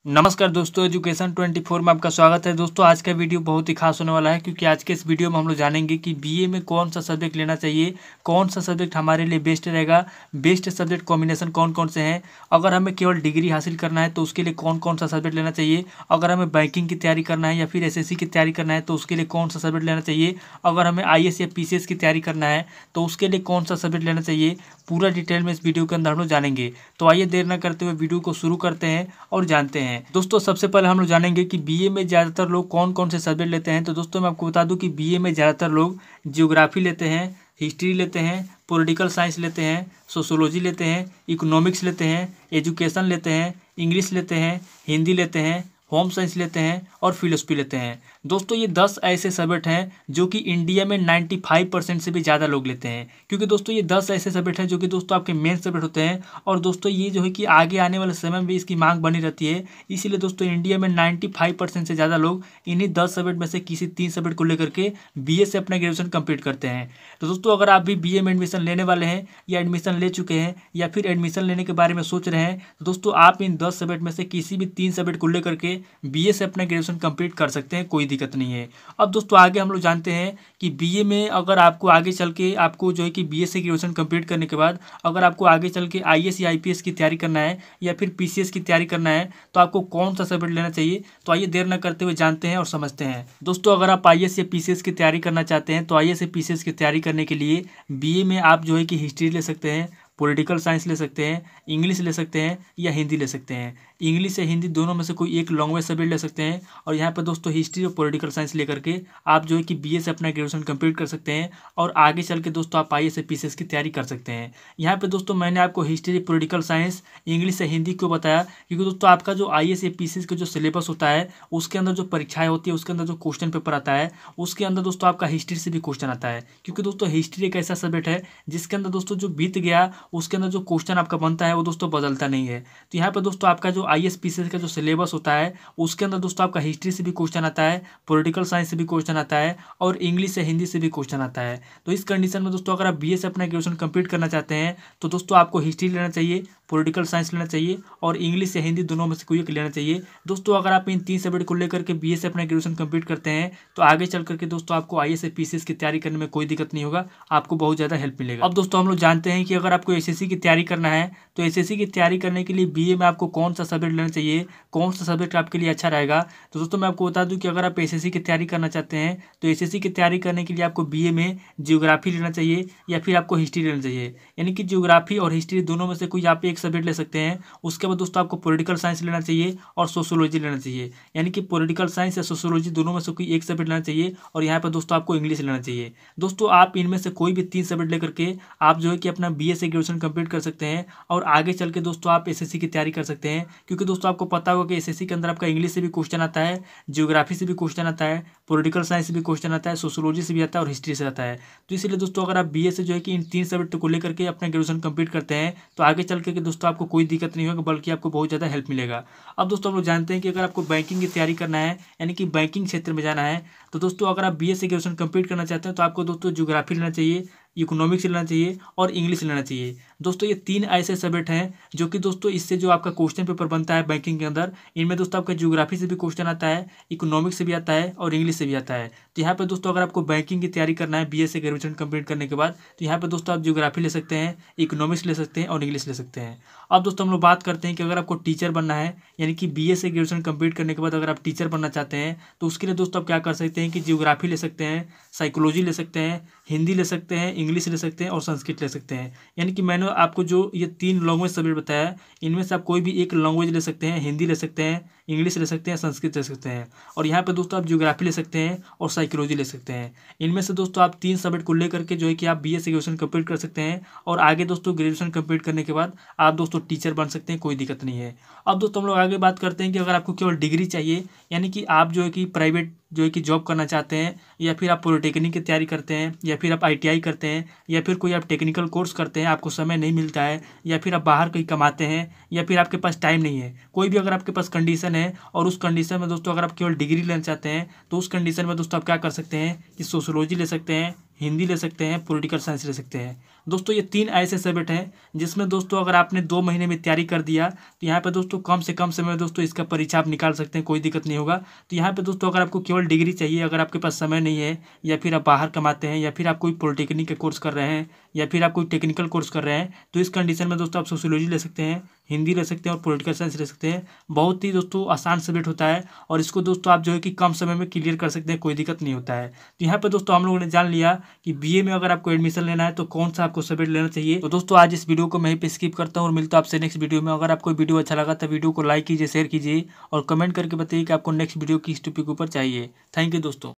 नमस्कार दोस्तों, एजुकेशन 24 में आपका स्वागत है। दोस्तों आज का वीडियो बहुत ही खास होने वाला है क्योंकि आज के इस वीडियो में हम लोग जानेंगे कि बीए में कौन सा सब्जेक्ट लेना चाहिए, कौन सा सब्जेक्ट हमारे लिए बेस्ट रहेगा, बेस्ट सब्जेक्ट कॉम्बिनेशन कौन कौन से हैं। अगर हमें केवल डिग्री हासिल करना है तो उसके लिए कौन कौन सा सब्जेक्ट लेना चाहिए, अगर हमें बैंकिंग की तैयारी करना है या फिर एसएससी की तैयारी करना है तो उसके लिए कौन सा सब्जेक्ट लेना चाहिए, अगर हमें आईएएस या पीसीएस की तैयारी करना है तो उसके लिए कौन सा सब्जेक्ट लेना चाहिए, पूरा डिटेल में इस वीडियो के अंदर हम लोग जानेंगे। तो आइए देर न करते हुए वीडियो को शुरू करते हैं और जानते हैं। दोस्तों सबसे पहले हम लोग जानेंगे कि बीए में ज़्यादातर लोग कौन कौन से सब्जेक्ट लेते हैं। तो दोस्तों मैं आपको बता दूं कि बीए में ज़्यादातर लोग ज्योग्राफी लेते हैं, हिस्ट्री लेते हैं, पॉलिटिकल साइंस लेते हैं, सोशोलॉजी लेते हैं, इकोनॉमिक्स लेते हैं, एजुकेशन लेते हैं, इंग्लिश लेते हैं, हिंदी लेते हैं, होम साइंस लेते हैं और फिलोसफी लेते हैं। दोस्तों ये 10 ऐसे सब्जेक्ट हैं जो कि इंडिया में 95% से भी ज़्यादा लोग लेते हैं, क्योंकि दोस्तों ये 10 ऐसे सब्जेक्ट हैं जो कि दोस्तों आपके मेन सब्जेक्ट होते हैं। और दोस्तों ये जो है कि आगे आने वाले समय में भी इसकी मांग बनी रहती है, इसीलिए दोस्तों इंडिया में 95% से ज़्यादा लोग इन्हीं 10 सब्जेक्ट में से किसी 3 सब्जेक्ट को लेकर के बीए से अपना ग्रेजुएशन कंप्लीट करते हैं। तो दोस्तों अगर आप भी बीए में एडमिशन लेने वाले हैं या एडमिशन ले चुके हैं या फिर एडमिशन लेने के बारे में सोच रहे हैं तो दोस्तों आप इन 10 सब्जेक्ट में से किसी भी 3 सब्जेक्ट को लेकर के बीए से अपना ग्रेजुएशन कंप्लीट कर सकते हैं, कोई दिक्कत नहीं है। अब दोस्तों आगे हम लोग जानते हैं कि बीए में अगर आपको आगे चल के आपको जो है कि बीए से ग्रेजुएशन कंप्लीट करने के बाद अगर आपको आगे चल के आईएएस या आईपीएस की तैयारी करना है या फिर पीसीएस की तैयारी करना है तो आपको कौन सा सब्जेक्ट लेना चाहिए। तो आइए देर न करते हुए जानते हैं और समझते हैं। दोस्तों अगर आप आईएएस या पीसीएस की तैयारी करना चाहते हैं तो आईएएस या पीसीएस की तैयारी करने के लिए बीए में आप जो है कि हिस्ट्री ले सकते हैं, पॉलिटिकल साइंस ले सकते हैं, इंग्लिश ले सकते हैं या हिंदी ले सकते हैं। इंग्लिश या हिंदी दोनों में से कोई एक लैंग्वेज सब्जेक्ट ले सकते हैं और यहाँ पर दोस्तों हिस्ट्री और पॉलिटिकल साइंस लेकर के आप जो है कि बीए से अपना ग्रेजुएशन कंप्लीट कर सकते हैं और आगे चल के दोस्तों आप आईएएस या पीसीएस की तैयारी कर सकते हैं। यहाँ पे दोस्तों मैंने आपको हिस्ट्री, पॉलिटिकल साइंस, इंग्लिश या हिंदी क्यों बताया, क्योंकि दोस्तों आपका जो आईएएस या पीसीएस का जो सिलेबस होता है उसके अंदर जो परीक्षाएं होती है उसके अंदर जो क्वेश्चन पेपर आता है उसके अंदर दोस्तों आपका हिस्ट्री से भी क्वेश्चन आता है, क्योंकि दोस्तों हिस्ट्री एक ऐसा सब्जेक्ट है जिसके अंदर दोस्तों जो बीत गया उसके अंदर जो क्वेश्चन आपका बनता है वो दोस्तों बदलता नहीं है। तो यहाँ पे दोस्तों आपका जो आईएएस पीसीएस का जो सिलेबस होता है उसके अंदर दोस्तों आपका हिस्ट्री से भी क्वेश्चन आता है, पॉलिटिकल साइंस से भी क्वेश्चन आता है और इंग्लिश या हिंदी से भी क्वेश्चन आता है। तो इस कंडीशन में दोस्तों अगर आप बीए से अपना ग्रेजुएशन कंप्लीट करना चाहते हैं तो दोस्तों आपको हिस्ट्री लेना चाहिए, पॉलिटिकल साइंस लेना चाहिए और इंग्लिश या हिंदी दोनों में से कोई एक लेना चाहिए। दोस्तों अगर आप इन 3 सब्जेक्ट को लेकर के बीए से अपना ग्रेजुएशन कंप्लीट करते हैं तो आगे चल करके दोस्तों आपको आईएएस या पीसीएस की तैयारी करने में कोई दिक्कत नहीं होगा, आपको बहुत ज़्यादा हेल्प मिलेगा। अब दोस्तों हम लोग जानते हैं कि अगर आपको एसएससी की तैयारी करना है तो एसएससी की तैयारी करने के लिए बीए में आपको कौन सा सब्जेक्ट लेना चाहिए, कौन सा सब्जेक्ट आपके लिए अच्छा रहेगा। तो दोस्तों मैं आपको बता दूं कि अगर आप एसएससी की तैयारी करना चाहते हैं तो एसएससी की तैयारी करने के लिए आपको बीए में ज्योग्राफी लेना चाहिए या फिर आपको हिस्ट्री लेना चाहिए, यानी कि ज्योग्राफी और हिस्ट्री दोनों में से कोई आप एक सब्जेक्ट ले सकते हैं। उसके बाद दोस्तों आपको पॉलिटिकल साइंस लेना चाहिए और सोशोलॉजी लेना चाहिए, यानी कि पॉलिटिकल साइंस या सोशोलॉजी दोनों में से कोई एक सब्जेक्ट लेना चाहिए और यहाँ पर दोस्तों आपको इंग्लिश लेना चाहिए। दोस्तों आप इनमें से कोई भी 3 सब्जेक्ट लेकर के आप जो है कि अपना बीए से ग्रेजुएशन कंप्लीट कर सकते हैं और आगे चल के दोस्तों आप एसएससी की तैयारी कर सकते हैं, क्योंकि दोस्तों आपको पता होगा कि एसएससी के अंदर आपका इंग्लिश से भी क्वेश्चन आता है, ज्योग्राफी से भी क्वेश्चन आता है, पॉलिटिकल साइंस से भी क्वेश्चन आता है, सोशोलॉजी से भी आता है और हिस्ट्री से आता है। तो इसलिए दोस्तों अगर आप बीए से जो है कि इन 3 सब्जेक्ट को लेकर के अपना ग्रेजुएशन कंप्लीट करते हैं तो आगे चल के दोस्तों आपको कोई दिक्कत नहीं होगा, बल्कि आपको बहुत ज़्यादा हेल्प मिलेगा। अब दोस्तों हम लोग जानते हैं कि अगर आपको बैंकिंग की तैयारी करना है यानी कि बैंकिंग क्षेत्र में जाना है तो दोस्तों अगर आप बीए से ग्रेजुएशन कंप्लीट करना चाहते हैं तो आपको दोस्तों ज्योग्राफी लेना चाहिए, इकोनॉमिक्स लेना चाहिए और इंग्लिश लेना चाहिए। दोस्तों ये 3 ऐसे सब्जेक्ट हैं जो कि दोस्तों इससे जो आपका क्वेश्चन पेपर बनता है बैंकिंग के अंदर, इनमें दोस्तों आपका ज्योग्राफी से भी क्वेश्चन आता है, इकोनॉमिक्स से भी आता है और इंग्लिश से भी आता है। तो यहाँ पे दोस्तों अगर आपको बैंकिंग की तैयारी करना है बीए से ग्रेजुएशन कंप्लीट करने के बाद तो यहाँ पे दोस्तों आप ज्योग्राफी ले सकते हैं, इकोनॉमिक्स ले सकते हैं और इंग्लिश ले सकते हैं। अब दोस्तों हम लोग बात करते हैं कि अगर आपको टीचर बनना है यानी कि बीए से ग्रेजुएशन कंप्लीट करने के बाद अगर आप टीचर बनना चाहते हैं तो उसके लिए दोस्तों आप क्या कर सकते हैं कि ज्योग्राफी ले सकते हैं, साइकोलॉजी ले सकते हैं, हिंदी ले सकते हैं, इंग्लिश ले सकते हैं और संस्कृत ले सकते हैं। यानी कि मैंने आपको जो ये 3 लैंग्वेज सब्जेक्ट बताया इनमें से आप कोई भी एक लैंग्वेज ले सकते हैं, हिंदी ले सकते हैं, इंग्लिश ले सकते हैं, संस्कृत ले सकते हैं और यहाँ पे दोस्तों आप ज्योग्राफी ले सकते हैं और साइकोलॉजी ले सकते हैं। इनमें से दोस्तों आप 3 सब्जेक्ट को लेकर के जो है कि आप बीए से ग्रेजुएशन कंप्लीट कर सकते हैं और आगे दोस्तों ग्रेजुएशन कंप्लीट करने के बाद आप दोस्तों टीचर बन सकते हैं, कोई दिक्कत नहीं है। अब दोस्तों हम लोग आगे बात करते हैं कि अगर आपको केवल डिग्री चाहिए यानी कि आप जो है कि प्राइवेट जो है कि जॉब करना चाहते हैं या फिर आप पॉलिटेक्निक की तैयारी करते हैं या फिर आप आईटीआई करते हैं या फिर कोई आप टेक्निकल कोर्स करते हैं, आपको समय नहीं मिलता है या फिर आप बाहर कहीं कमाते हैं या फिर आपके पास टाइम नहीं है, कोई भी अगर आपके पास कंडीशन है और उस कंडीशन में दोस्तों अगर आप केवल डिग्री लेना चाहते हैं तो उस कंडीशन में दोस्तों आप क्या कर सकते हैं कि सोशोलॉजी ले सकते हैं, हिंदी ले सकते हैं, पॉलिटिकल साइंस ले सकते हैं। दोस्तों ये 3 ऐसे सब्जेक्ट हैं जिसमें दोस्तों अगर आपने 2 महीने में तैयारी कर दिया तो यहाँ पे दोस्तों कम से कम समय में दोस्तों इसका परीक्षा आप निकाल सकते हैं, कोई दिक्कत नहीं होगा। तो यहाँ पे दोस्तों अगर आपको केवल डिग्री चाहिए, अगर आपके पास समय नहीं है, या फिर आप बाहर कमाते हैं, या फिर आप कोई पॉलिटेक्निक का कोर्स कर रहे हैं, या फिर आप कोई टेक्निकल कोर्स कर रहे हैं, तो इस कंडीशन में दोस्तों आप सोशियोलॉजी ले सकते हैं, हिंदी ले सकते हैं और पॉलिटिकल साइंस ले सकते हैं। बहुत ही दोस्तों आसान सब्जेक्ट होता है और इसको दोस्तों आप जो है कि कम समय में क्लियर कर सकते हैं, कोई दिक्कत नहीं होता है। तो यहाँ पे दोस्तों हम लोगों ने जान लिया कि बीए में अगर आपको एडमिशन लेना है तो कौन सा आपको सब्जेक्ट लेना चाहिए। तो दोस्तों आज इस वीडियो को मैं यहीं पे स्किप करता हूँ और मिलता हूँ आपसे नेक्स्ट वीडियो में। अगर आपको वीडियो अच्छा लगा तो वीडियो को लाइक कीजिए, शेयर कीजिए और कमेंट करके बताइए कि आपको नेक्स्ट वीडियो किस टॉपिक के ऊपर चाहिए। थैंक यू दोस्तों।